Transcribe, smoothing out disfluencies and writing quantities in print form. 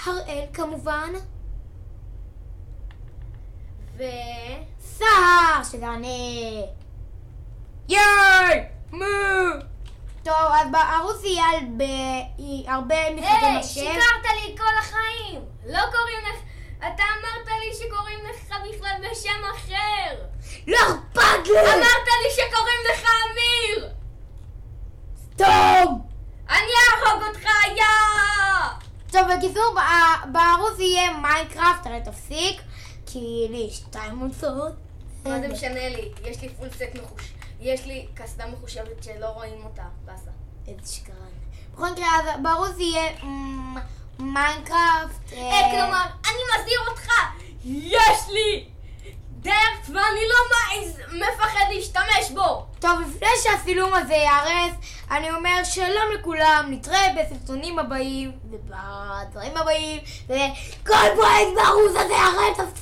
הראל כמובן. סהר, שזה אני. יאי! מו! טוב, אז בערוץ יהיה הרבה משחקי מחשב. שיקרת לי כל החיים! לא קוראים לך... אתה אמרת לי שקוראים לך בכלל בשם אחר! לא אכפת לי! אמרת לי שקוראים לך אמיר! טוב! אני אהרוג אותך, יא! טוב, בקיצור, בערוץ יהיה מיינקראפט, הרי תפסיק, כי לי יש 2 מוצאות. מה זה משנה לי? יש לי פול סט יש לי קסדה מחושבת שלא רואים אותה, בסה. איזה שקרן. בכל מקרה, אז בערוץ יהיה מיינקראפט. כלומר, אני מזהיר אותך! יש לי! דרך ואני לא מפחד להשתמש בו! טוב, לפני שהצילום הזה יארס, אני אומר שלום לכולם, נתראה בסרטונים הבאים ובדברים הבאים וכל פרויקט בערוץ הזה, הרי תפסיק!